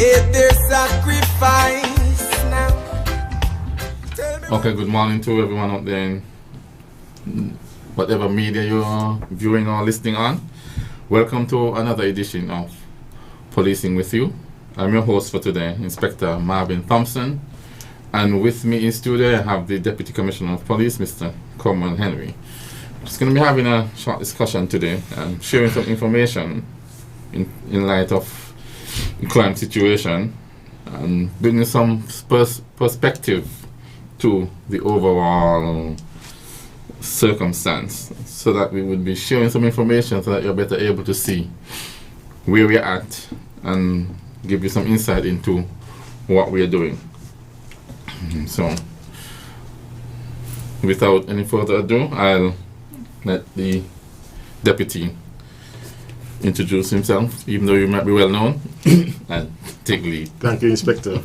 made their sacrifice now. Okay, good morning to everyone out there in whatever media you're viewing or listening on. Welcome to another edition of Policing With You. I'm your host for today, Inspector Marvin Thompson. And with me in studio I have the Deputy Commissioner of Police, Mr. Cromwell Henry. Just going to be having a short discussion today and sharing some information in light of the crime situation and bringing some perspective to the overall circumstance, so that we would be sharing some information so that you're better able to see where we're at and give you some insight into what we're doing. So without any further ado, I'll let the deputy introduce himself, even though you might be well known, and take lead. Thank you, Inspector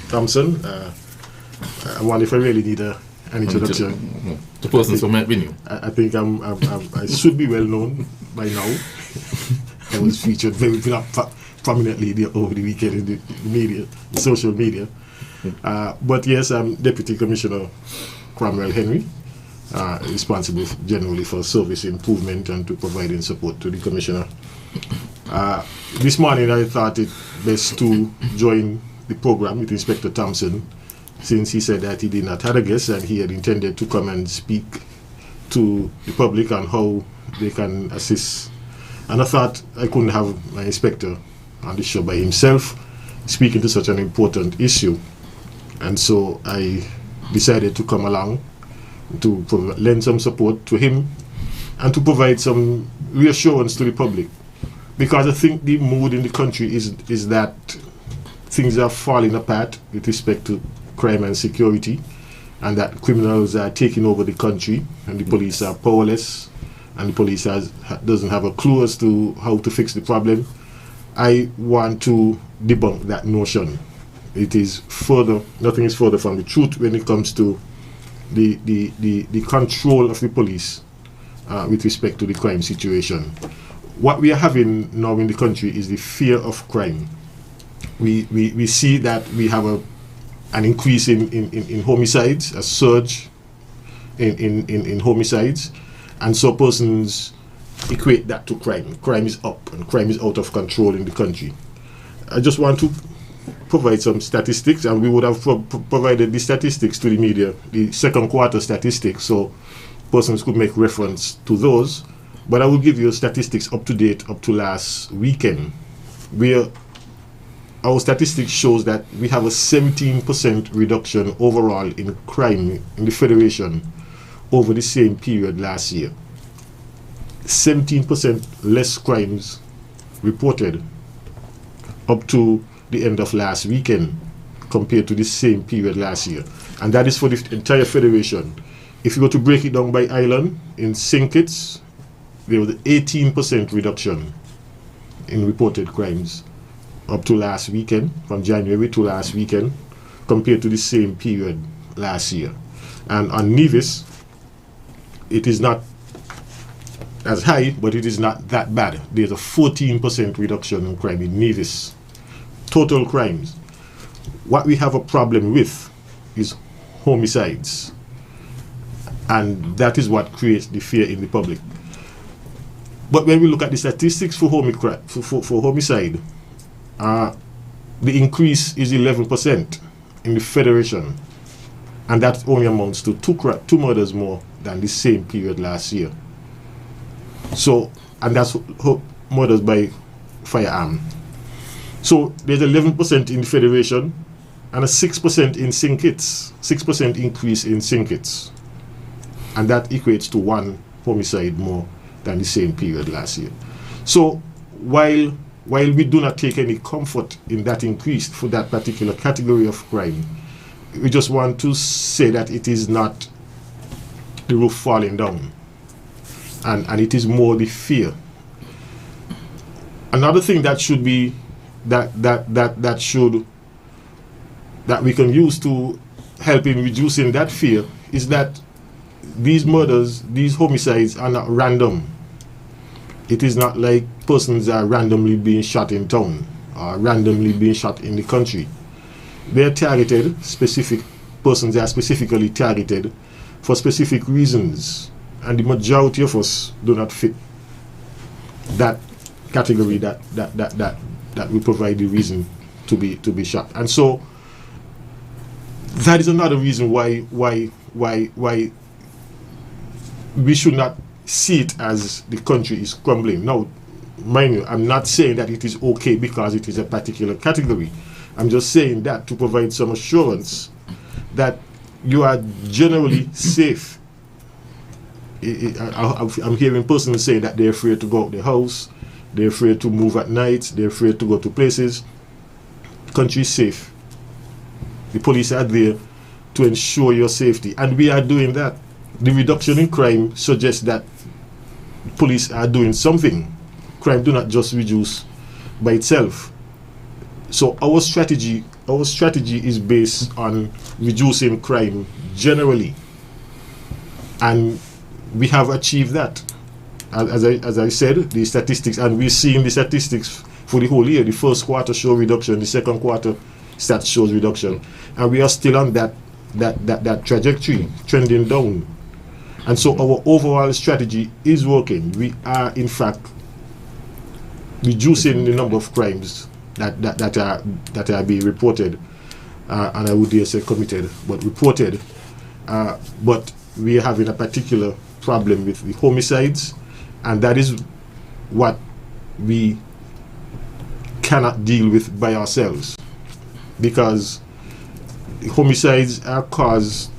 Thompson. I wonder if I really need an introduction. The persons who might be new. I think I should be well known by now. I was featured very prominently over the weekend in the media, the social media. But yes, I'm Deputy Commissioner Cromwell Henry, responsible generally for service improvement and to providing support to the Commissioner. This morning I thought it best to join the program with Inspector Thompson, since he said that he did not have a guest and he had intended to come and speak to the public on how they can assist. And I thought I couldn't have my inspector on the show by himself speaking to such an important issue. And so I decided to come along to lend some support to him and to provide some reassurance to the public. Because I think the mood in the country is that things are falling apart with respect to crime and security, and that criminals are taking over the country and the police are powerless and the police doesn't have a clue as to how to fix the problem. I want to debunk that notion. It is nothing is further from the truth when it comes to the control of the police with respect to the crime situation. What we are having now in the country is the fear of crime. We see that we have an increase in homicides, a surge in homicides, and so persons equate that to crime. Crime is up and crime is out of control in the country. I just want to provide some statistics, and we would have provided the statistics to the media, the second quarter statistics, so persons could make reference to those. But I will give you statistics up to date, up to last weekend, where our statistics shows that we have a 17% reduction overall in crime in the Federation over the same period last year. 17% less crimes reported up to the end of last weekend compared to the same period last year. And that is for the entire Federation. If you go to break it down by island, in St. Kitts, there was an 18% reduction in reported crimes up to last weekend, from January to last weekend, compared to the same period last year. And on Nevis, it is not as high, but it is not that bad. There's a 14% reduction in crime in Nevis. Total crimes. What we have a problem with is homicides. And that is what creates the fear in the public. But when we look at the statistics for homicide, the increase is 11% in the Federation, and that only amounts to two murders more than the same period last year. So, and that's murders by firearm. So there's 11% in the Federation and a 6% in St. Kitts, 6% increase in St. Kitts, and that equates to one homicide more than the same period last year. So while we do not take any comfort in that increase for that particular category of crime, we just want to say that it is not the roof falling down, and it is more the fear. Another thing that should be that we can use to help in reducing that fear is that these murders, these homicides are not random. It is not like persons are randomly being shot in town randomly being shot in the country. They are targeted, specific persons are specifically targeted for specific reasons, and the majority of us do not fit that category that we provide the reason to be shot. And so that is another reason why we should not see it as the country is crumbling. Now, mind you, I'm not saying that it is okay because it is a particular category. I'm just saying that to provide some assurance that you are generally safe. I'm hearing persons saying that they're afraid to go out their house, they're afraid to move at night, they're afraid to go to places. The country is safe. The police are there to ensure your safety, and we are doing that. The reduction in crime suggests that police are doing something. Crime do not just reduce by itself. So our strategy is based on reducing crime generally, and we have achieved that. As I said, the statistics, and we're seeing the statistics for the whole year. The first quarter show reduction, the second quarter stats shows reduction, and we are still on that trajectory, trending down. And so our overall strategy is working. We are in fact reducing the number of crimes that are being reported, and I would dare say committed, but reported. But we are having a particular problem with the homicides, and that is what we cannot deal with by ourselves, because the homicides are caused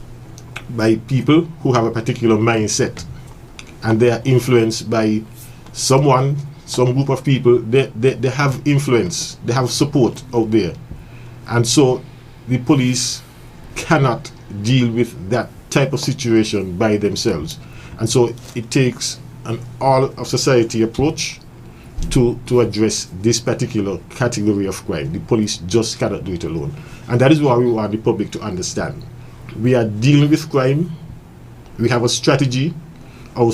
by people who have a particular mindset, and they are influenced by someone, some group of people. They have influence, they have support out there, and so the police cannot deal with that type of situation by themselves. And so it takes an all of society approach to address this particular category of crime. The police just cannot do it alone, and that is why we want the public to understand. We are dealing with crime. We have a strategy. Our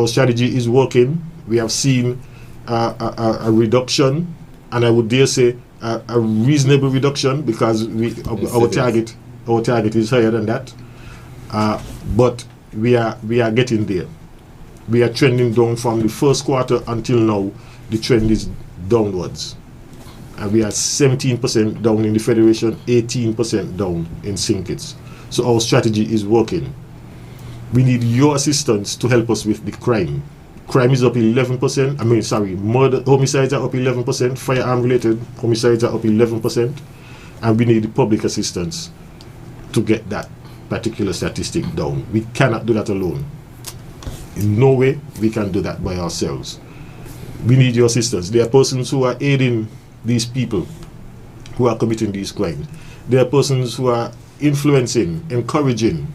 strategy is working. We have seen a reduction, and I would dare say a reasonable reduction, because our target is higher than that. But we are getting there. We are trending down from the first quarter until now. The trend is downwards, and we are 17% down in the Federation, 18% down in St. Kitts. So our strategy is working. We need your assistance to help us with the crime. Crime is up 11%. Murder homicides are up 11%. Firearm-related homicides are up 11%, and we need the public assistance to get that particular statistic down. We cannot do that alone. In no way we can do that by ourselves. We need your assistance. There are persons who are aiding these people who are committing these crimes. There are persons who are influencing, encouraging.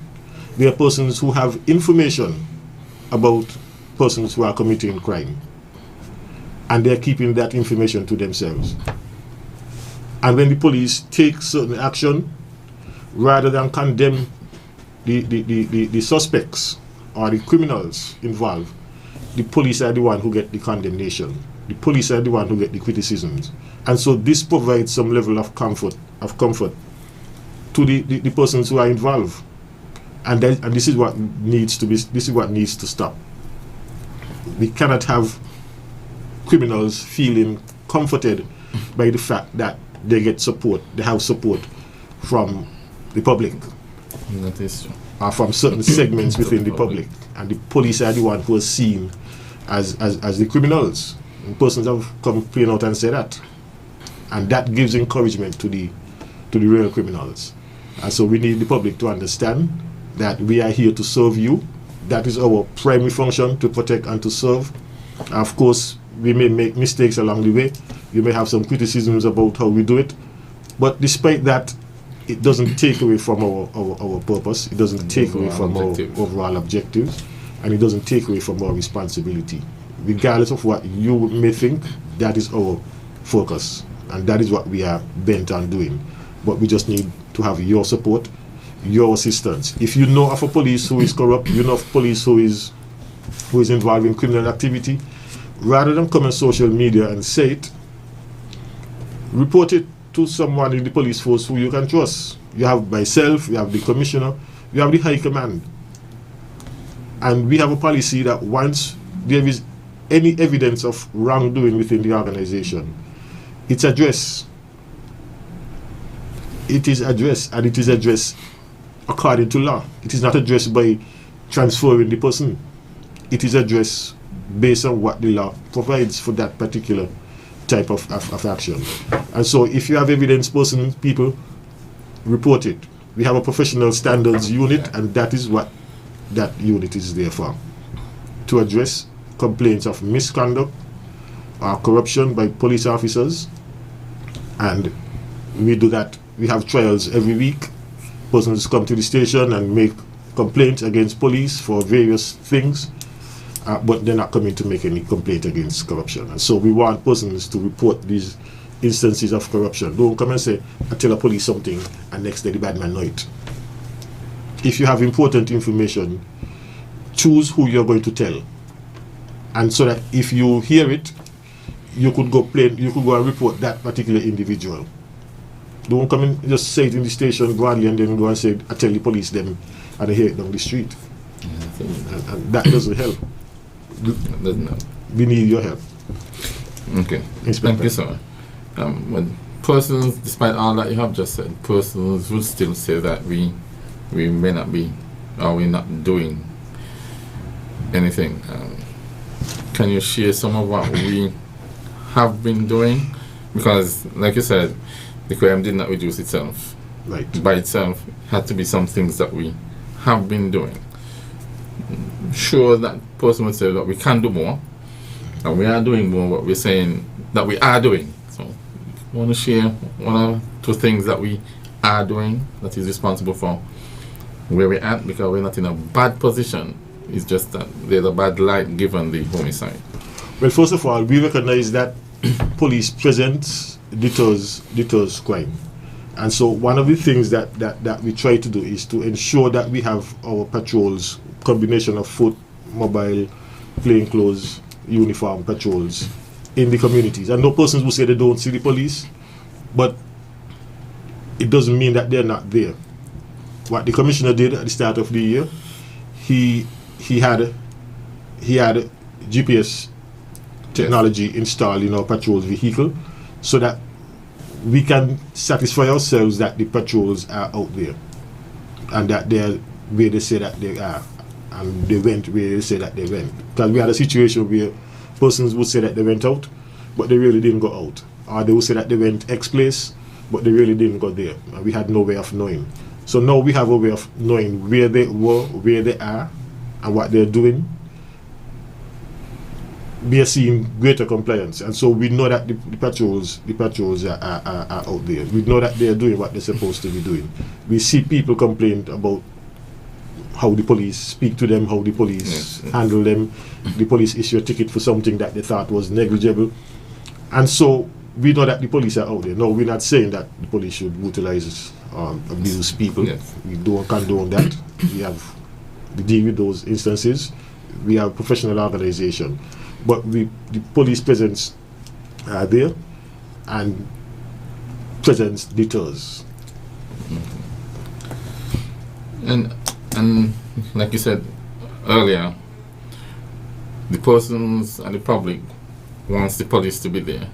There are persons who have information about persons who are committing crime, and they are keeping that information to themselves. And when the police take certain action, rather than condemn the suspects or the criminals involved, the police are the one who get the condemnation. The police are the one who get the criticisms. And so this provides some level of comfort to the persons who are involved. And this is what needs to stop. We cannot have criminals feeling comforted by the fact that they get support, they have support from the public. That is true. Or from certain segments within the public. And the police are the one who are seen as the criminals. And persons have come plain out and said that. And that gives encouragement to the real criminals. And so we need the public to understand that we are here to serve you. That is our primary function, to protect and to serve. Of course, we may make mistakes along the way. You may have some criticisms about how we do it. But despite that, it doesn't take away from our purpose. It doesn't take away from our overall objectives. And it doesn't take away from our responsibility. Regardless of what you may think, that is our focus. And that is what we are bent on doing. But we just need to have your support, your assistance. If you know of a police who is corrupt, you know of a police who is involved in criminal activity, rather than come on social media and say it, report it to someone in the police force who you can trust. You have myself, you have the commissioner, you have the high command. And we have a policy that once there is any evidence of wrongdoing within the organization, it's addressed. It is addressed, and it is addressed according to law. It is not addressed by transferring the person. It is addressed based on what the law provides for that particular type of action. And so if you have evidence person, people, report it. We have a professional standards unit, and that is what that unit is there for. To address complaints of misconduct or corruption by police officers. And we do that. We have trials every week. Persons come to the station and make complaints against police for various things, but they're not coming to make any complaint against corruption. And so we want persons to report these instances of corruption. Don't come and say, I tell the police something, and next day the bad man know it. If you have important information, choose who you're going to tell. And so that if you hear it, you could go and report that particular individual. Don't come and just say it in the station broadly and then go and say, I tell the police them, and they hear it down the street. And that doesn't help. We need your help. Okay. Thank you, sir. When persons, despite all that you have just said, persons will still say that we may not be, or we're not doing anything. Can you share some of what we have been doing? Because, like you said, the crime did not reduce itself. Right. By itself, had to be some things that we have been doing. Sure, that person would say that we can do more, and we are doing more. What we're saying that we are doing. So, I want to share one or two things that we are doing that is responsible for where we're at, because we're not in a bad position. It's just that there's a bad light given the homicide. Well, first of all, we recognize that police presence deters crime. And so one of the things that we try to do is to ensure that we have our patrols, combination of foot, mobile, plainclothes, uniform patrols in the communities. And no persons will say they don't see the police, but it doesn't mean that they're not there. What the commissioner did at the start of the year, he had GPS technology installed in our patrol vehicle, so that we can satisfy ourselves that the patrols are out there, and that they're where they say that they are, and they went where they say that they went. Because we had a situation where persons would say that they went out, but they really didn't go out, or they would say that they went X place, but they really didn't go there, and we had no way of knowing. So now we have a way of knowing where they were, where they are, and what they're doing. We are seeing greater compliance, and so we know that the patrols are out there. We know that they are doing what they're supposed to be doing. We see people complain about how the police speak to them, how the police handle them. The police issue a ticket for something that they thought was negligible, and so we know that the police are out there. No, we're not saying that the police should utilize abuse people. We don't condone that. We deal with those instances. We have a professional organization. But the police presence are there, and presence deters. And like you said earlier, the persons and the public wants the police to be there.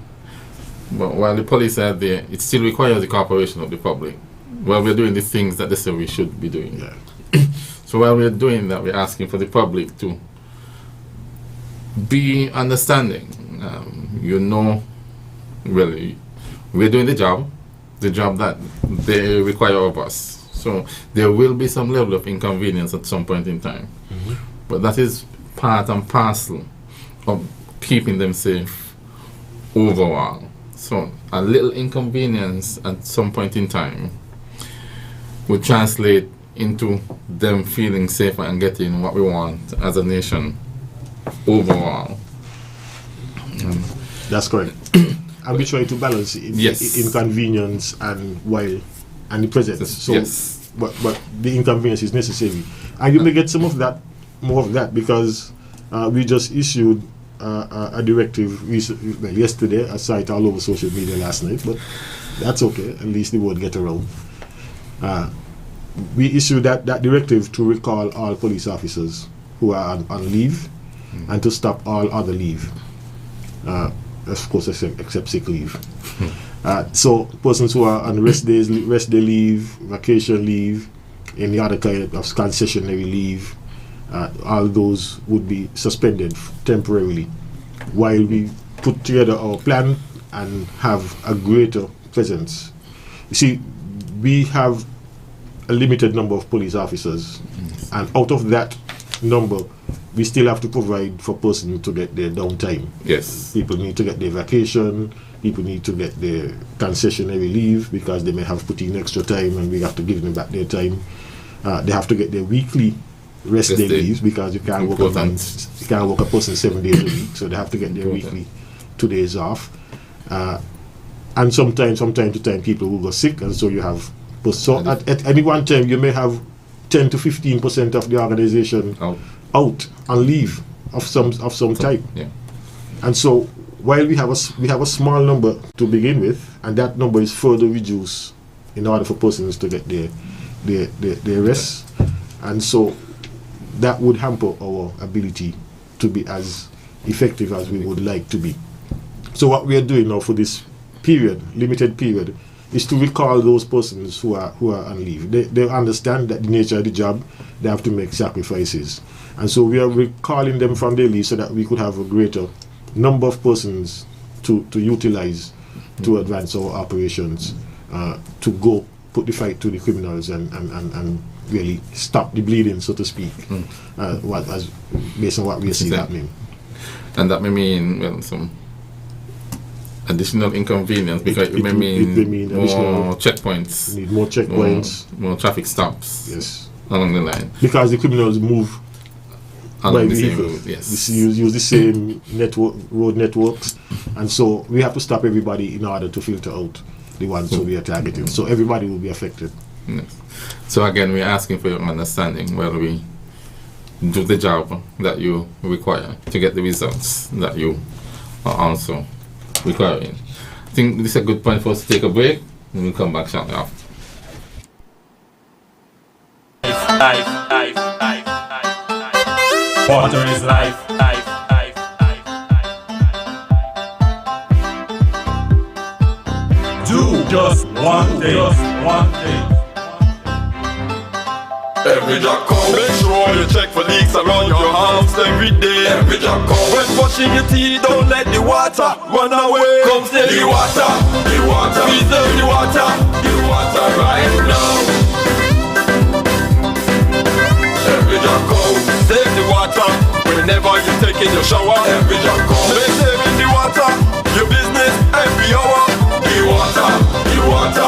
But while the police are there, it still requires the cooperation of the public. While we're doing the things that they say we should be doing. Yeah. So while we're doing that, we're asking for the public to be understanding. Really, we're doing the job that they require of us. So there will be some level of inconvenience at some point in time. Mm-hmm. But that is part and parcel of keeping them safe overall. So a little inconvenience at some point in time would translate into them feeling safer and getting what we want as a nation overall. That's correct. And we try to balance inconvenience and the presence. So, but the inconvenience is necessary, and you may get more of that because we just issued a directive yesterday. I saw it all over social media last night, but that's okay. At least the word get around. We issued that directive to recall all police officers who are on leave and to stop all other leave. Of course, except sick leave. So persons who are on rest day leave, vacation leave, any other kind of concessionary leave, all those would be suspended temporarily while we put together our plan and have a greater presence. You see, we have a limited number of police officers, and out of that number, we still have to provide for persons to get their downtime. Yes. People need to get their vacation, people need to get their concessionary leave because they may have put in extra time and we have to give them back their time. They have to get their weekly rest day leaves because you can't work a person 7 days a week, so they have to get their weekly 2 days off. And from time to time people will go sick, and so you have. So at any one time you may have 10 to 15% of the organization out on leave of some type. Yeah. And so while we have a small number to begin with, and that number is further reduced in order for persons to get their rest, and so that would hamper our ability to be as effective as we would like to be. So what we are doing now for this limited period, is to recall those persons who are on leave. They understand that the nature of the job, they have to make sacrifices. And so we are recalling them from their leave so that we could have a greater number of persons to utilize to advance our operations, to go put the fight to the criminals and really stop the bleeding, so to speak, based on what we see happening. And that may mean some additional inconvenience because it may mean more checkpoints. Need more checkpoints. More traffic stops. Yes. Along the line. Because the criminals move by the vehicles. same road, yes. Use the same road networks, and so we have to stop everybody in order to filter out the ones who we are targeting. So everybody will be affected. Yes. So again, we're asking for your understanding while we do the job that you require to get the results that you are also requiring. I think this is a good point for us to take a break, and we'll come back shortly after. Life. Water is life. Do just one thing. Every job come, make sure you check for leaks around your house every day. Every job come, when brushing your teeth, don't let the water run away. Come save the water, preserve the water right now. Every job come, save the water whenever you're taking your shower. Every job come, make saving the water your business every hour. The water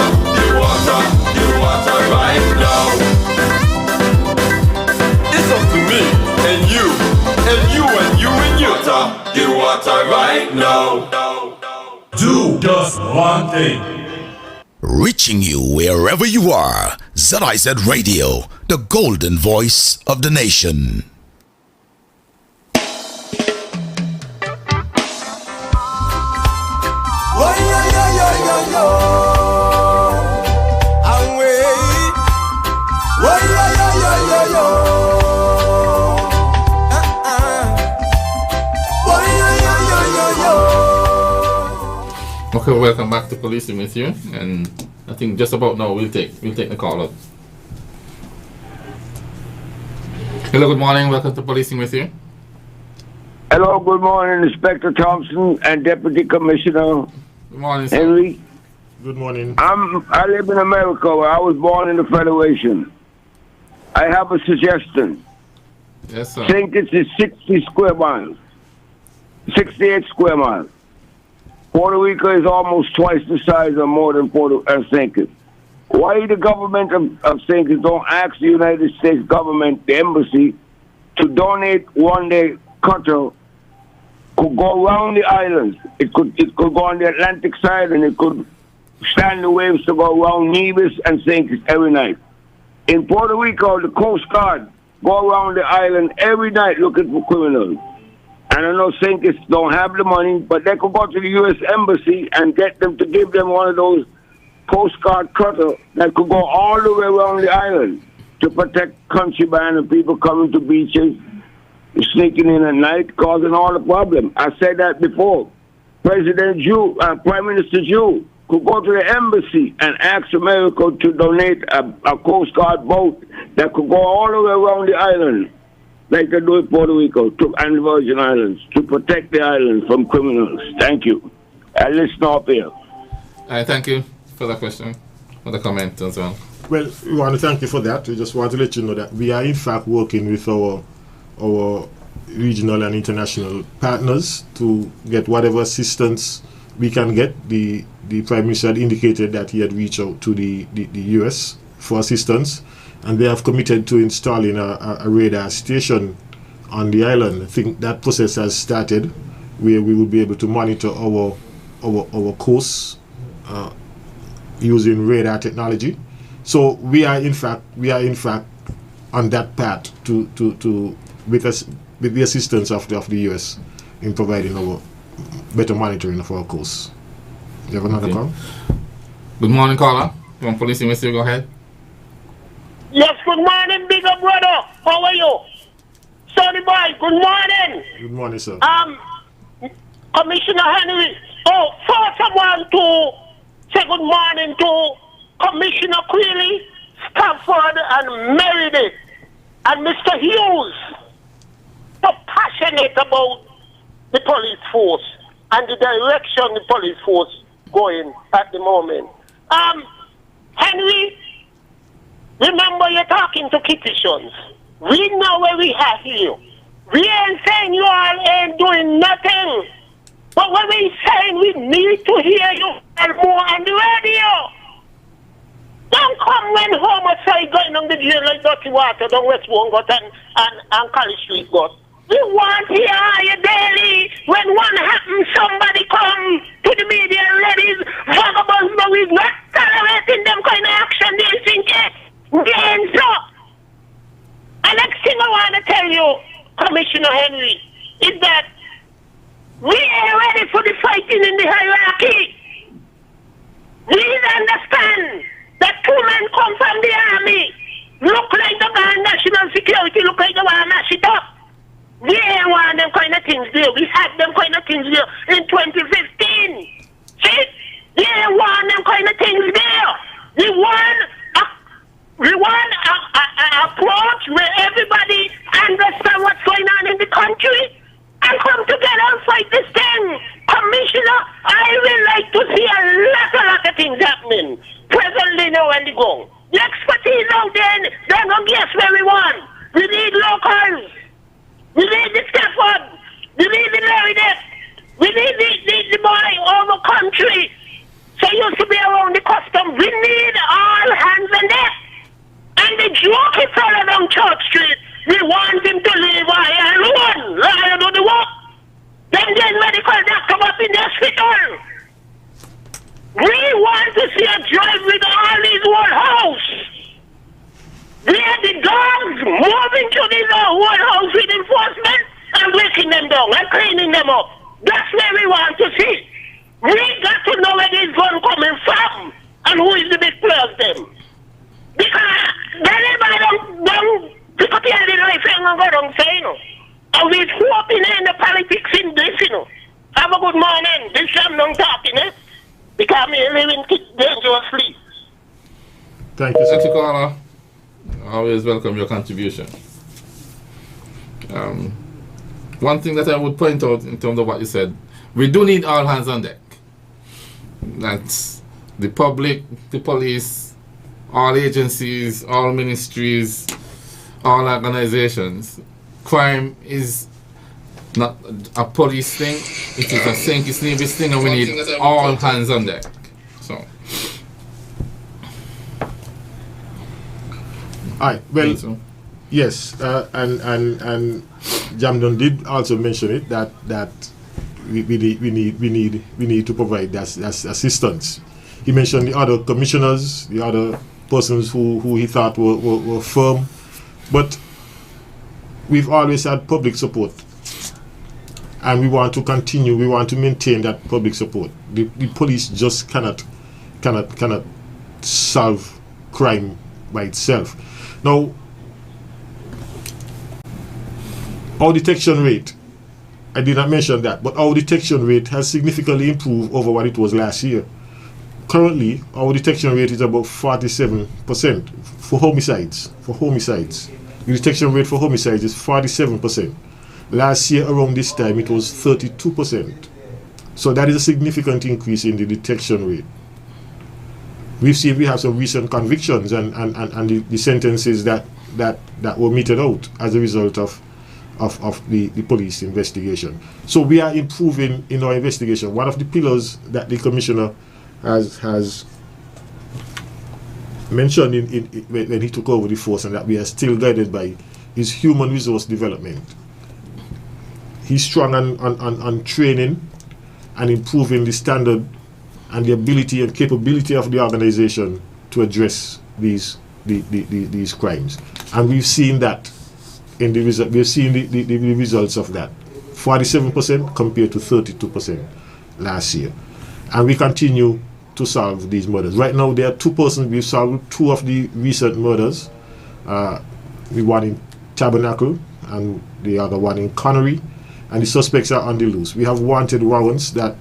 right now. It's up to me and you the water right now. Do just one thing. Reaching you wherever you are. ZIZ Radio, the golden voice of the nation. Okay, welcome back to Policing with you, and I think just about now we'll take the call up. Hello, good morning. Welcome to Policing with you. Hello, good morning, Inspector Thompson and Deputy Commissioner Good morning, sir. Henry. Good morning. I live in America, where I was born in the Federation. I have a suggestion. Yes, sir. St. Kitts is 68 square miles. Puerto Rico is almost twice the size or more than St. Kitts. Why the government of St. Kitts don't ask the United States government, the embassy, to donate one-day cutter could go around the islands. It could go on the Atlantic side, and it could stand the waves to go around Nevis and St. Kitts every night. In Puerto Rico, the Coast Guard go around the island every night looking for criminals. And I know Sinkers don't have the money, but they could go to the U.S. Embassy and get them to give them one of those postcard cutter that could go all the way around the island to protect contraband and people coming to beaches, sneaking in at night, causing all the problem. I said that before. Prime Minister Jew could go to the embassy and ask America to donate a Coast Guard boat that could go all the way around the island, like they do in Puerto Rico and the Virgin Islands, to protect the island from criminals. Thank you. I listen up here. Thank you for the question, for the comment as well. Well, we want to thank you for that. We just want to let you know that we are in fact working with our regional and international partners to get whatever assistance we can get. The Prime Minister had indicated that he had reached out to the US for assistance, and they have committed to installing a radar station on the island. I think that process has started, where we will be able to monitor our coasts using radar technology. So we are in fact on that path to with the assistance of the US in providing our better monitoring of our coasts. You have another call? Good morning, caller. You want policing with you? Go ahead. Yes, good morning, big up brother. How are you? Sonny boy, good morning. Good morning, sir. Commissioner Henry. Oh, first I want to say good morning to Commissioner Queeley, Stafford, and Meredith, and Mr. Hughes, so passionate about the police force and the direction the police force going at the moment. Henry, remember you're talking to Kittitions. We know where we have you. We ain't saying you all ain't doing nothing. But what we saying, we need to hear you more on the radio. Don't come when Homicide going on the jail like dirty water down Westbourne got and College Street got. We want to hear you daily. When one happens, somebody come to the media and let his vagabonds know we're not tolerating them kind of action. They think we ain't so. And next thing I want to tell you, Commissioner Henry, is that we ain't ready for the fighting in the hierarchy. Please understand that two men come from the army, look like the man national security, look like the one mash it up. We ain't want them kind of things there. We had them kind of things there in 2015. See? We ain't want them kind of things there. We want an approach where everybody understands what's going on in the country and come together and fight this thing. Commissioner, I would like to see a lot of things happening. Presently now and the go. The expertise out there, they're going to guess where we want. We need locals. We need the Stafford. We need the Meredith. We need the boy over country. So used to be around the custom. We need all hands on deck. And the joke is all around Church Street. We want him to leave I alone. Lion do the work. Then get medical doctor up in the hospital. We want to see a drive with all these whole house. We have the dogs moving to this whole house with enforcement and breaking them down and cleaning them up. That's where we want to see. We got to know where this gun coming from and who is the big players them. Because anybody don't pick up here the life and go down say, you know. And we're hoping in the politics in this, you know. Have a good morning. This is I'm not talking, eh? Because me living dangerously. Thank you, sir. Thank you, caller. Always welcome your contribution. One thing that I would point out in terms of what you said, we do need all hands on deck. That's the public, the police, all agencies, all ministries, all organizations. Crime is not a police thing, it is a Sankey Nevis thing, and we need all hands on deck. So. Alright, well, yes, and Jamdon did also mention it that we need to provide that assistance. He mentioned the other commissioners, the other persons who he thought were firm, but we've always had public support and we want to continue. We want to maintain that public support. The police just cannot solve crime by itself. Now, our detection rate, I did not mention that, but our detection rate has significantly improved over what it was last year. Currently, our detection rate is about 47% for homicides. The detection rate for homicides is 47%. Last year, around this time, it was 32%. So that is a significant increase in the detection rate. We've seen we have some recent convictions and the sentences that were meted out as a result of the police investigation. So we are improving in our investigation. One of the pillars that the commissioner has mentioned when he took over the force, and that we are still guided by, is human resource development. He's strong on training and improving the standard and the ability and capability of the organization to address these crimes. And we've seen that in the result. We've seen the results of that. 47% compared to 32% last year. And we continue to solve these murders. Right now, there are 2 persons. We've solved 2 of the recent murders. The one in Tabernacle and the other one in Connery. And the suspects are on the loose. We have wanted warrants. That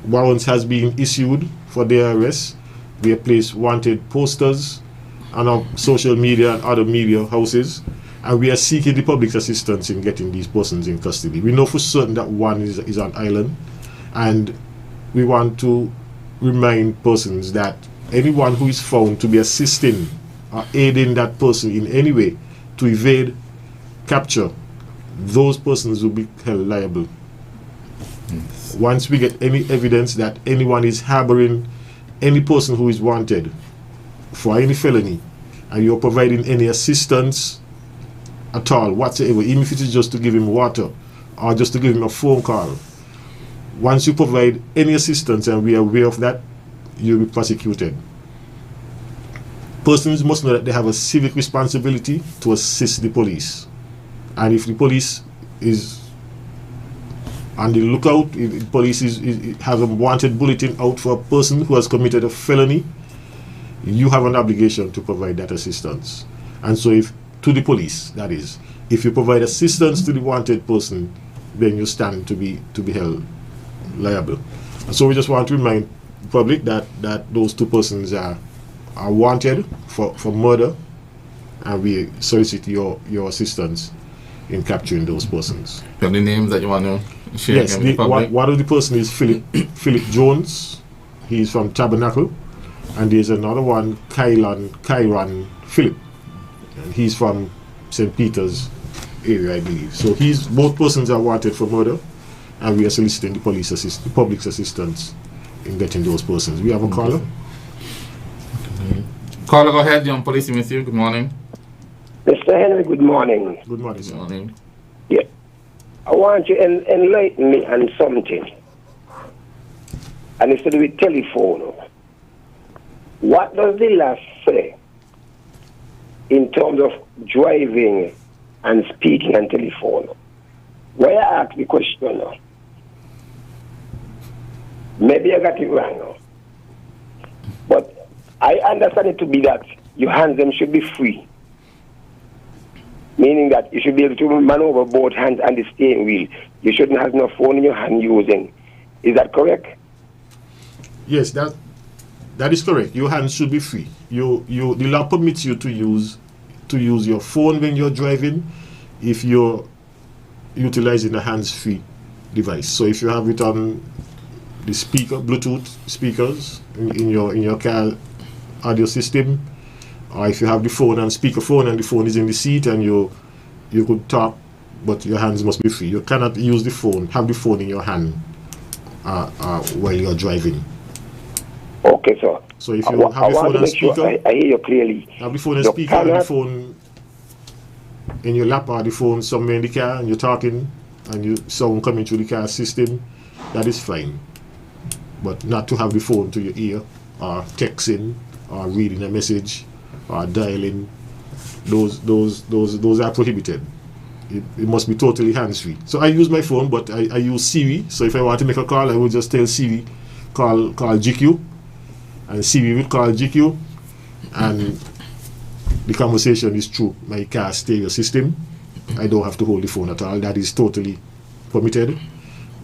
warrants has been issued for their arrest. We have placed wanted posters on our social media and other media houses. And we are seeking the public's assistance in getting these persons in custody. We know for certain that one is on island. And we want to remind persons that anyone who is found to be assisting or aiding that person in any way to evade capture, those persons will be held liable. Once we get any evidence that anyone is harboring any person who is wanted for any felony, and you're providing any assistance at all whatsoever, even if it is just to give him water or just to give him a phone call, once you provide any assistance and we are aware of that, you'll be prosecuted. Persons must know that they have a civic responsibility to assist the police. And if the police is on the lookout, if the police has a wanted bulletin out for a person who has committed a felony, you have an obligation to provide that assistance. And so if, to the police, that is, if you provide assistance to the wanted person, then you stand to be held liable. And so we just want to remind the public that those 2 persons are wanted for murder, and we solicit your assistance in capturing those persons. You have the names that you want to share? Yes, with the public? one of the persons is Philip Jones. He's from Tabernacle. And there's another one, Kyron Philip. And he's from St. Peter's area, I believe. So both persons are wanted for murder, and we are soliciting the public's assistance in getting those persons. We have a caller. Caller, go ahead. Young Policing with you. Good morning. Mr. Henry, good morning. Good morning, sir. Good morning. Yeah. I want you to enlighten me on something. And it's to do with telephone. What does the law say in terms of driving and speaking on telephone? Why I ask the question, maybe I got it wrong, but I understand it to be that your hands them should be free, meaning that you should be able to maneuver both hands and the steering wheel. You shouldn't have no phone in your hand using. Is that correct? Yes, that is correct. Your hands should be free. The law permits you to use your phone when you're driving if you're utilizing a hands-free device. So if you have it on the Bluetooth speakers in your car audio system, or if you have the phone and speakerphone and the phone is in the seat and you could talk, but your hands must be free. You cannot use the phone, have the phone in your hand while you're driving. Okay, sir. So if you have the phone and speaker, sure I hear you clearly. Have the phone and speaker and the phone in your lap or the phone somewhere in the car and you're talking and sound coming through the car system, that is fine. But not to have the phone to your ear or texting or reading a message or dialing, those are prohibited. it must be totally hands-free. So I use my phone, but I use Siri. So if I want to make a call, I will just tell Siri, call GQ, and Siri will call GQ, and the conversation is through my car stereo system. I don't have to hold the phone at all. That is totally permitted.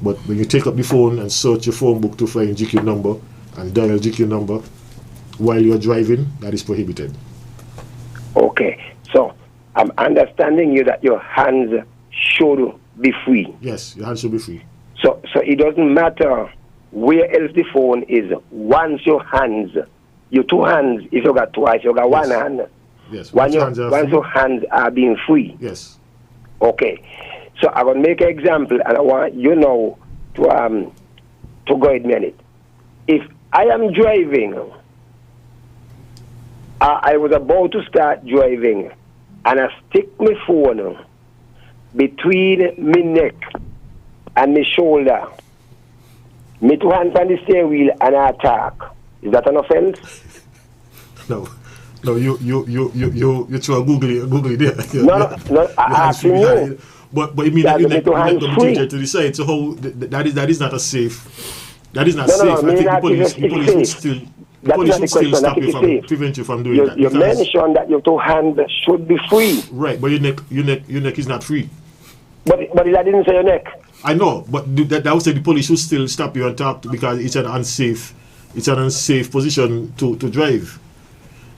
But when you take up the phone and search your phone book to find GQ number and dial GQ number while you're driving, that is prohibited. Okay, so I'm understanding you that your hands should be free. Yes, your hands should be free. So it doesn't matter where else the phone is. Once your two hands, if you got twice, you got one hand. Yes. Once your hands are being free. Yes. Okay. So I'm gonna make an example, and I want you know to guide me on it. If I am driving, I was about to start driving, and I stick my phone between my neck and my shoulder, me two hands on the steering wheel, and I attack. Is that an offense? No, you try Google it there. No, I ask you. But you mean that you let them take it to the side. So how that is not a safe. That is not safe. I think the police would still. The police would still stop you from prevent you from doing that. You mentioned that your two hands should be free. Right, but your neck is not free. But I didn't say your neck. I know, but that would say the police should still stop you and talk to, because it's an unsafe position to drive,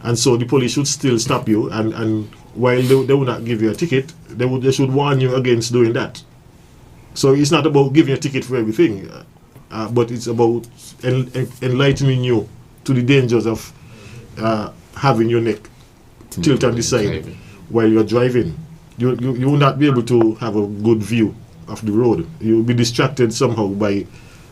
and so the police should still stop you, and while they will not give you a ticket, they should warn you against doing that. So it's not about giving a ticket for everything, but it's about enlightening you to the dangers of having your neck tilt on the side while you're driving. You will not be able to have a good view of the road. You will be distracted somehow by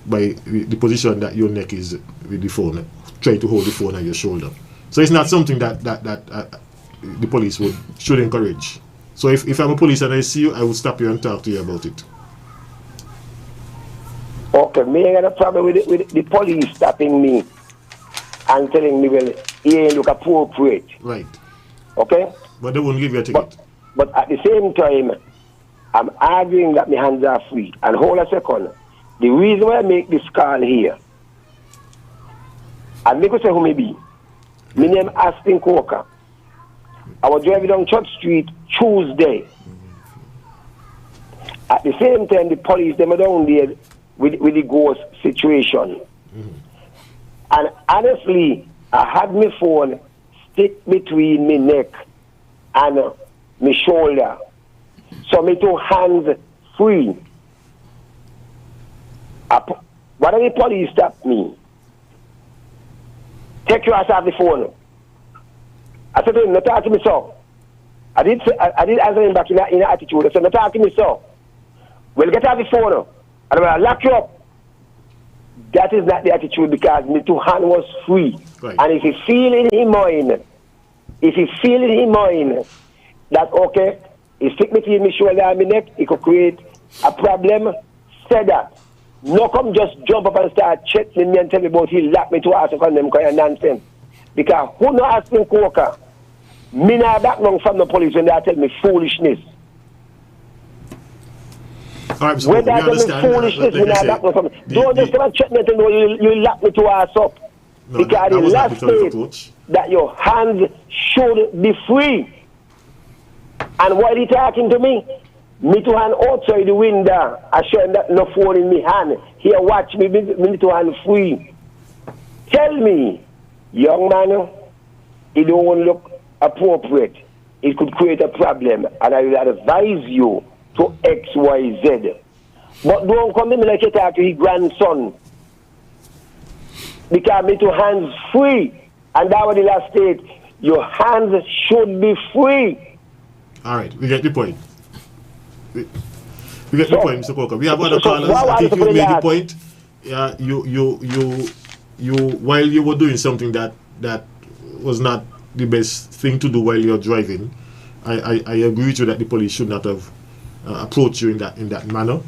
the position that your neck is with the phone, trying to hold the phone on your shoulder. So it's not something that the police should encourage. So if I'm a police and I see you, I will stop you and talk to you about it. Okay, me ain't got a problem with the police stopping me and telling me, well, he ain't look appropriate. Right. Okay? But they won't give you a ticket. But at the same time, I'm arguing that my hands are free. And hold a second. The reason why I make this call here, and me go say who me be. My name is Aston Coker. I was driving down Church Street Tuesday. At the same time, the police, they were down there with the ghost situation. And honestly, I had my phone stick between my neck and my shoulder. So my two hands free. Why did the police stop me? Take your ass off the phone. I said to him, not talk to me so. I did answer him back in an attitude. I said, not talk to me so. Well, get off the phone. And I'll lock you up. That is not the attitude, because my two hand was free. Right. And if he feel in his mind that, okay, he stick between my shoulder and my neck, it could create a problem, say that. No come just jump up and start checking me and tell me about he lock me to ask on them kind of nonsense. Because who no asking Coker? Me not back long from the police when they tell me foolishness. All right, so when they tell me foolishness, me not back long from don't just come and check me and tell me you lock me to ass up. No, because the last state that your hands should be free. And while he talking to me two hand outside the window, I show him that no phone in me hand. Here, watch me two hand free. Tell me, young man, it don't look appropriate. It could create a problem, and I will advise you to X, Y, Z. But don't come to me like you talk to his grandson. Because me two hands free, and that was the last state. Your hands should be free. All right, we get the point. We get the point, Mr. Coker. We have other callers. I think you made the point. Yeah, you while you were doing something that was not the best thing to do while you're driving, I agree with you that the police should not have approached you in that manner,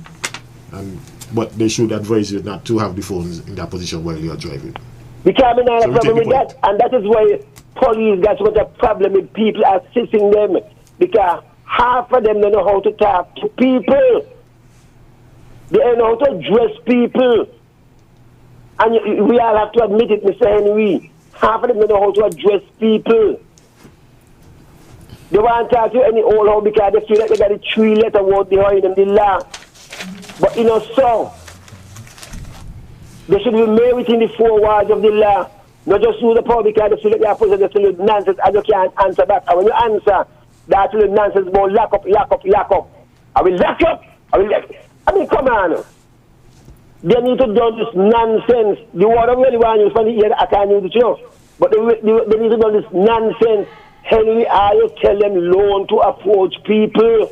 but they should advise you not to have the phones in that position while you're driving. Because I have a problem with that, and that is why police got what a problem with people assisting them. Because half of them don't know how to talk to people. They don't know how to address people. And we all have to admit it, Mr. Henry. Half of them don't know how to address people. They want to talk to any old how because they feel like they got a 3-letter word behind them, the law. But so, they should be made within the 4 walls of the law. Not just use the power because they feel like they are supposed to say nonsense and you can't answer back. And when you answer, that's the nonsense about lock up. I will lock up. I mean, come on. They need to do this nonsense. The word I really want you from the ear, I can't use it, you know. But they need to do this nonsense. Henry, are you tell them loan to approach people?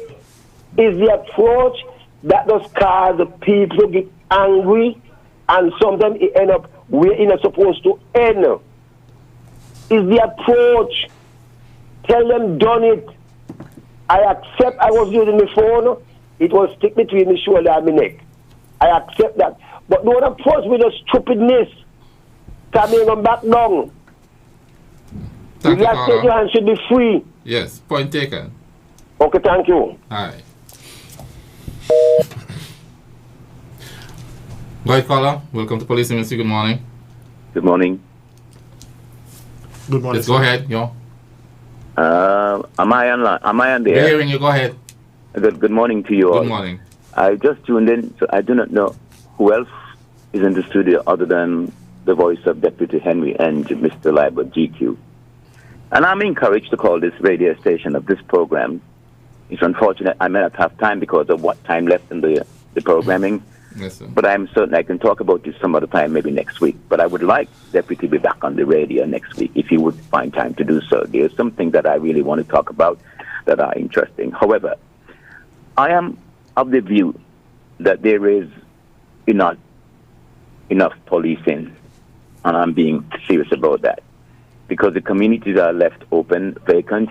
Is the approach that does cause the people to get angry and sometimes it end up where it's not supposed to end? Is the approach, tell them done it. I accept I was using my phone, it was stick between my shoulder and my neck. I accept that. But don't approach with a stupidness. Coming on back down. Thank the last state your hand should be free. Yes, point taken. Okay, thank you. Alright. Go ahead, caller. Welcome to Police Ministry. Good morning. Good morning. Good morning. Let's go ahead, yo. Am I on the air? We're hearing you. Go ahead. Good morning to you all. Good morning. I just tuned in, so I do not know who else is in the studio other than the voice of Deputy Henry and Mr. Liber GQ. And I'm encouraged to call this radio station of this program. It's unfortunate I may not have time because of what time left in the programming. Yes, sir. But I'm certain I can talk about this some other time, maybe next week. But I would like Deputy to be back on the radio next week if he would find time to do so. There's something that I really want to talk about that are interesting. However, I am of the view that there is enough policing, and I'm being serious about that, because the communities are left open, vacant,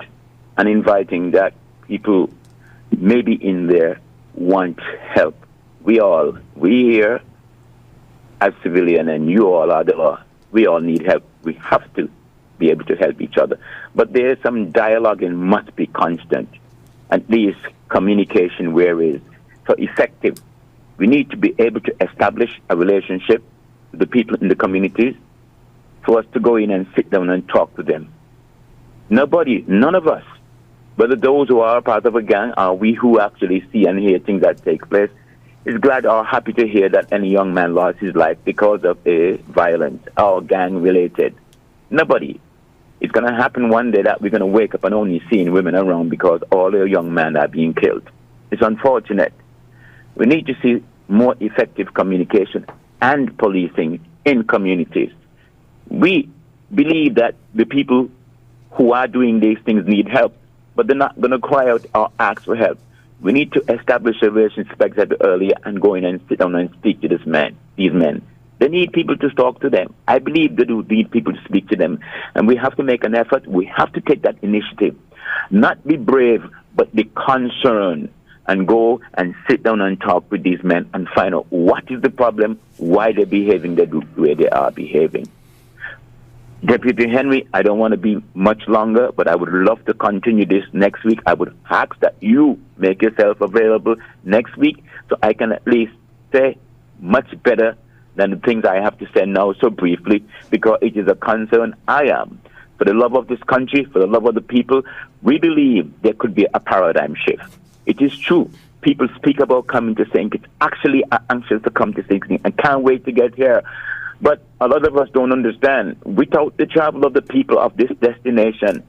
and inviting that people maybe in there want help. We here as civilian, and you all are the law, we all need help. We have to be able to help each other. But there is some dialogue and must be constant. At least communication where is so effective. We need to be able to establish a relationship with the people in the communities for us to go in and sit down and talk to them. None of us, whether those who are part of a gang or we who actually see and hear things that take place, is glad or happy to hear that any young man lost his life because of a violence or gang related. Nobody. It's going to happen one day that we're going to wake up and only seeing women around because all the young men are being killed. It's unfortunate. We need to see more effective communication and policing in communities. We believe that the people who are doing these things need help, but they're not going to cry out or ask for help. We need to establish a relationship earlier and go in and sit down and speak to these men. They need people to talk to them. I believe they do need people to speak to them. And we have to make an effort. We have to take that initiative. Not be brave, but be concerned and go and sit down and talk with these men and find out what is the problem, why they're behaving the way they are behaving. Deputy Henry, I don't want to be much longer, but I would love to continue this next week. I would ask that you make yourself available next week so I can at least say much better than the things I have to say now so briefly, because it is a concern I am. For the love of this country, for the love of the people, we believe there could be a paradigm shift. It is true. People speak about coming to St. Kitts. Actually, are anxious to come to St. Kitts and can't wait to get here. But a lot of us don't understand. Without the travel of the people of this destination,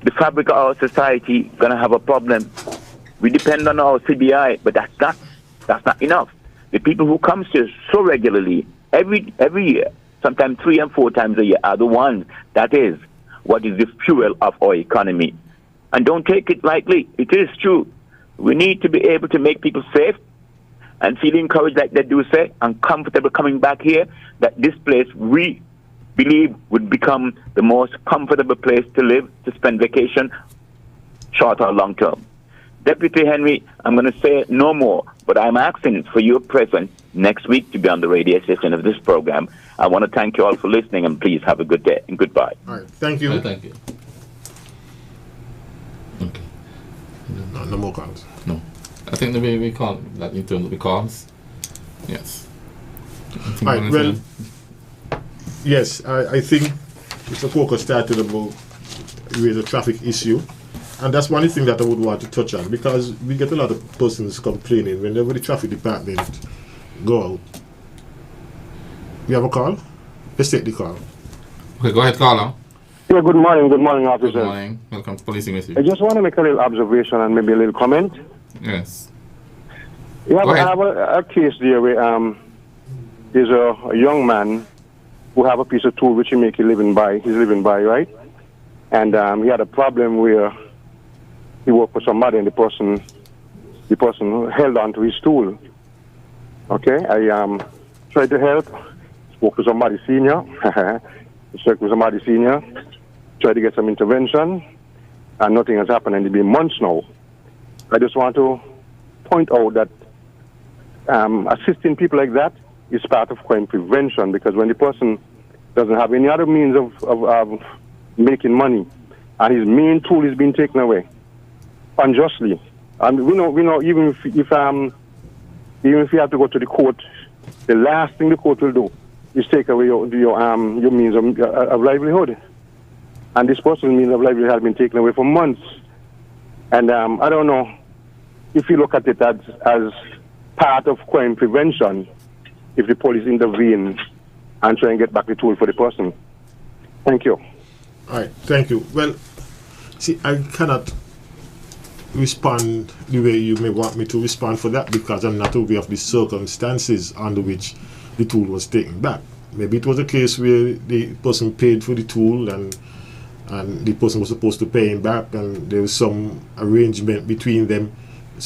the fabric of our society is going to have a problem. We depend on our CBI, but that's not enough. The people who come here so regularly, every year, sometimes 3 and 4 times a year, are the ones that is what is the fuel of our economy. And don't take it lightly. It is true. We need to be able to make people safe and feel encouraged, like they do say, and comfortable coming back here, that this place we believe would become the most comfortable place to live, to spend vacation, short or long term. Deputy Henry, I'm going to say no more, but I'm asking for your presence next week to be on the radio session of this program. I want to thank you all for listening, and please have a good day and goodbye. All right, thank you. Thank you. Okay. No more calls. No. I think the way we call that in terms of the calls. Yes. Right, well, yes, I think Mr. Coker started about with a traffic issue, and that's one thing that I would want to touch on, because we get a lot of persons complaining whenever the traffic department go out. We have a call? Let's take the call. Okay, go ahead, caller. Yeah, good morning, officer. Good morning. Welcome to Policing with You. I just want to make a little observation and maybe a little comment. Yes. I have a case there where there's a young man who have a piece of tool which he make his living by, right? And he had a problem where he worked for somebody and the person held on to his tool. Okay, I tried to help, spoke to somebody senior, tried to get some intervention, and nothing has happened, and it's been months now. I just want to point out that assisting people like that is part of crime prevention, because when the person doesn't have any other means of making money, and his main tool is being taken away unjustly, and we know even if you have to go to the court, the last thing the court will do is take away your means of livelihood, and this person's means of livelihood has been taken away for months, and I don't know if you look at it as part of crime prevention, if the police intervene and try and get back the tool for the person. Thank you. All right, thank you. Well, see, I cannot respond the way you may want me to respond for that, because I'm not aware of the circumstances under which the tool was taken back. Maybe it was a case where the person paid for the tool and the person was supposed to pay him back, and there was some arrangement between them,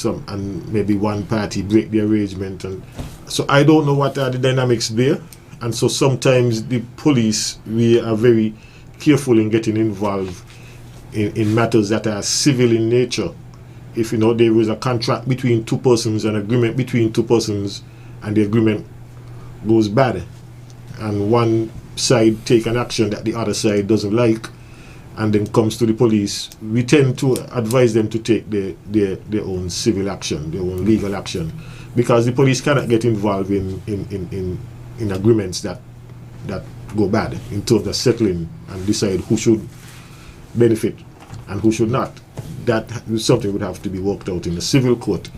and maybe one party break the arrangement, and so I don't know what are the dynamics there. And so sometimes the police, we are very careful in getting involved in matters that are civil in nature. If there was a contract between two persons, an agreement between two persons, and the agreement goes bad, and one side take an action that the other side doesn't like, and then comes to the police, we tend to advise them to take their own civil action, their own legal action, because the police cannot get involved in agreements that go bad in terms of settling and decide who should benefit and who should not. That is something would have to be worked out in the civil court.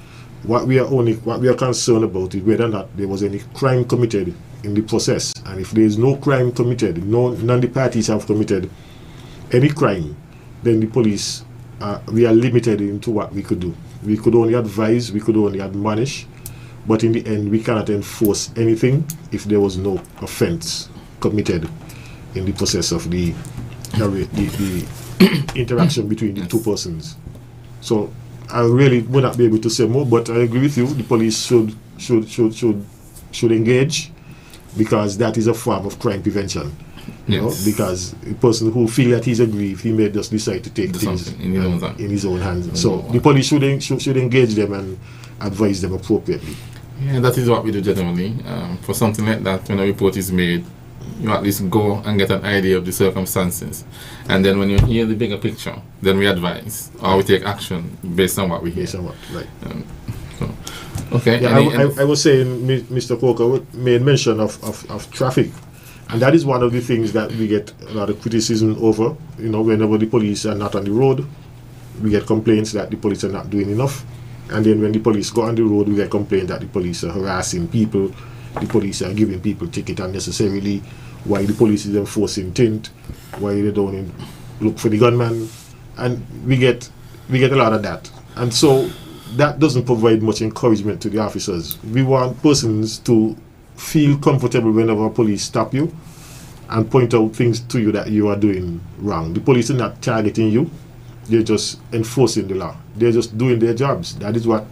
What we are concerned about is whether or not there was any crime committed in the process, and if there is no crime committed, none of the parties have committed any crime, then the police, we are limited into what we could do. We could only advise, we could only admonish, but in the end we cannot enforce anything if there was no offense committed in the process of the interaction between the two persons. So I really would not be able to say more, but I agree with you. The police should engage, because that is a form of crime prevention. Because a person who feels that he's aggrieved, he may just decide to take things in his own hands. So the police should engage them and advise them appropriately. Yeah, that is what we do generally. For something like that, when a report is made, you at least go and get an idea of the circumstances, and then when you hear the bigger picture, then we advise or we take action based on what we hear. Based on what, right. Okay. Yeah, I was saying, Mr. Coker made mention of traffic, and that is one of the things that we get a lot of criticism over. Whenever the police are not on the road, we get complaints that the police are not doing enough, and then when the police go on the road, we get complaints that the police are harassing people, the police are giving people tickets unnecessarily, why the police is enforcing tint, why they don't look for the gunman, and we get a lot of that. And so that doesn't provide much encouragement to the officers. We want persons to feel comfortable whenever police stop you and point out things to you that you are doing wrong. The police are not targeting you, they're just enforcing the law. They're just doing their jobs. That is what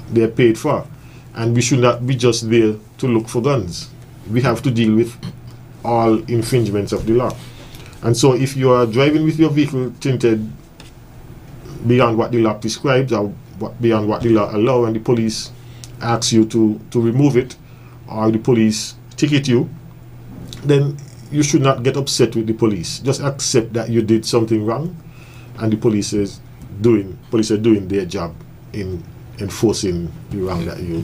they're paid for. And we should not be just there to look for guns. We have to deal with all infringements of the law. And so if you are driving with your vehicle tinted beyond what the law prescribes or beyond what the law allows, and the police asks you to remove it, or the police ticket you, then you should not get upset with the police. Just accept that you did something wrong, and the police says police are doing their job in enforcing the wrong that you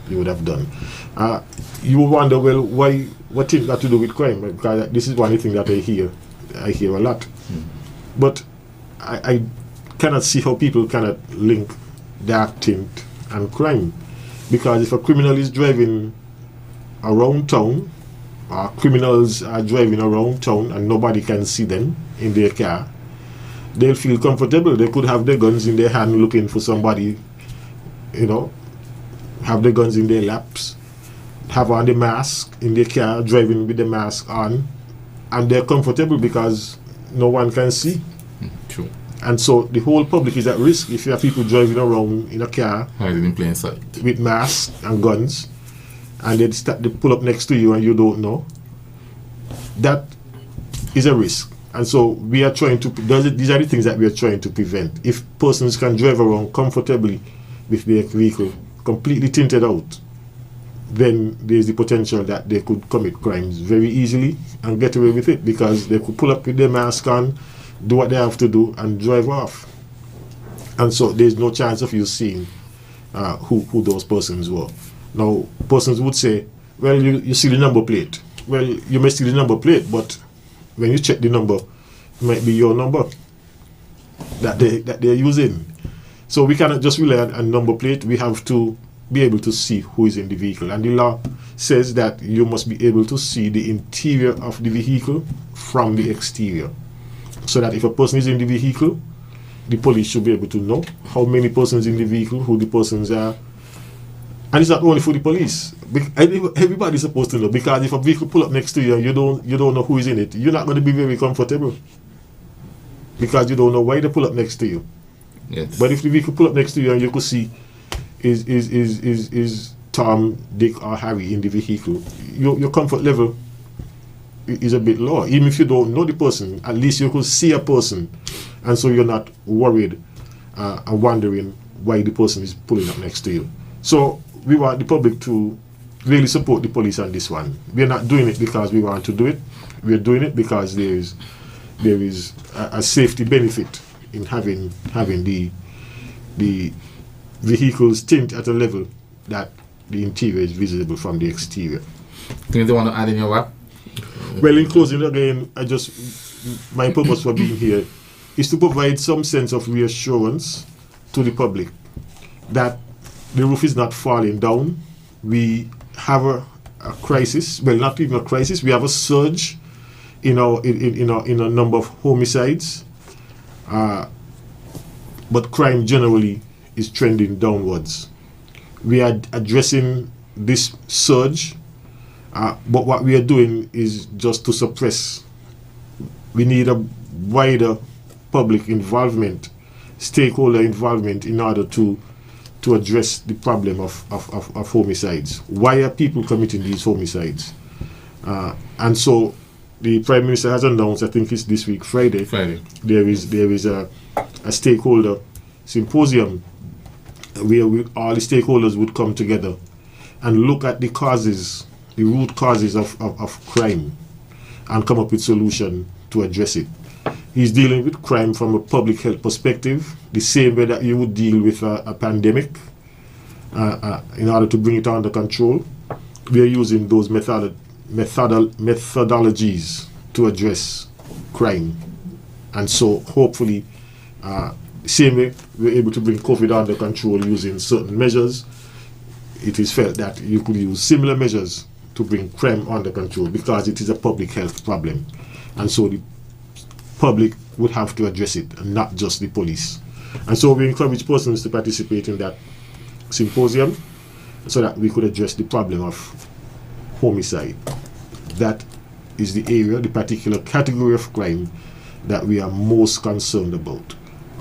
would have done. You wonder, well, what it got to do with crime? Because this is one thing that I hear a lot. But I cannot see how people cannot link dark tint and crime. Because if a criminal is driving around town, criminals are driving around town and nobody can see them in their car, they'll feel comfortable. They could have their guns in their hand looking for somebody, have their guns in their laps, have on the mask in their car, driving with the mask on, and they're comfortable because no one can see. True. And so the whole public is at risk if you have people driving around in a car hiding in plain sight with masks and guns, and they pull up next to you and you don't know. That is a risk. And so we are trying to, these are the things that we are trying to prevent. If persons can drive around comfortably with their vehicle completely tinted out, then there's the potential that they could commit crimes very easily and get away with it, because they could pull up with their mask on, do what they have to do, and drive off. And so there's no chance of you seeing who those persons were. Now, persons would say, well, you see the number plate. Well, you may see the number plate, but when you check the number, it might be your number that they're using. So we cannot just rely on number plate. We have to be able to see who is in the vehicle. And the law says that you must be able to see the interior of the vehicle from the exterior. So that if a person is in the vehicle, the police should be able to know how many persons in the vehicle, who the persons are. And it's not only for the police. Everybody's supposed to know, because if a vehicle pull up next to you and you don't know who is in it, you're not going to be very comfortable, because you don't know why they pull up next to you. Yes. But if the vehicle pull up next to you and you could see is Tom, Dick, or Harry in the vehicle, your comfort level is a bit lower. Even if you don't know the person, at least you could see a person, and so you're not worried and wondering why the person is pulling up next to you. So we want the public to really support the police on this one. We're not doing it because we want to do it. We're doing it because there is a safety benefit in having the vehicles tint at a level that the interior is visible from the exterior. Do you want to add in your wrap? Well, in closing, again, my purpose for being here is to provide some sense of reassurance to the public that the roof is not falling down. We have a crisis. Well, not even a crisis. We have a surge in a number of homicides, but crime generally is trending downwards. We are addressing this surge, but what we are doing is just to suppress. We need a wider public involvement, stakeholder involvement, in order to address the problem of homicides. Why are people committing these homicides? And so the Prime Minister has announced, I think it's this week, Friday. There is a stakeholder symposium where all the stakeholders would come together and look at the root causes of crime, and come up with solution to address it. He's dealing with crime from a public health perspective, the same way that you would deal with a pandemic in order to bring it under control. We are using those methodologies to address crime. And so hopefully, same way we're able to bring COVID under control using certain measures, it is felt that you could use similar measures to bring crime under control, because it is a public health problem. And so the public would have to address it, and not just the police. And so we encourage persons to participate in that symposium so that we could address the problem of homicide. That is the area, the particular category of crime that we are most concerned about.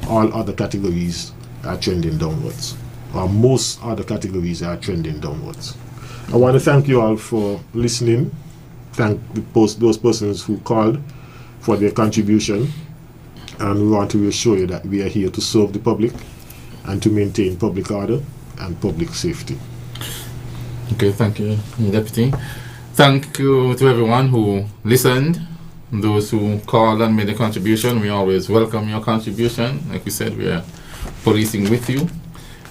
All other categories are trending downwards, or most other categories are trending downwards. I want to thank you all for listening. Thank those persons who called for their contribution, and we want to reassure you that we are here to serve the public and to maintain public order and public safety. Okay, thank you, Deputy. Thank you to everyone who listened those who called and made a contribution. We always welcome your contribution. Like we said, we are policing with you.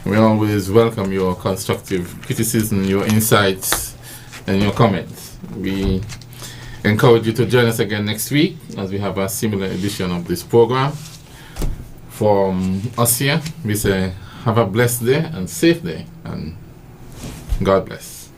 We always welcome your constructive criticism, your insights, and your comments. We encourage you to join us again next week as we have a similar edition of this program. From us here, we say have a blessed day and safe day, and God bless.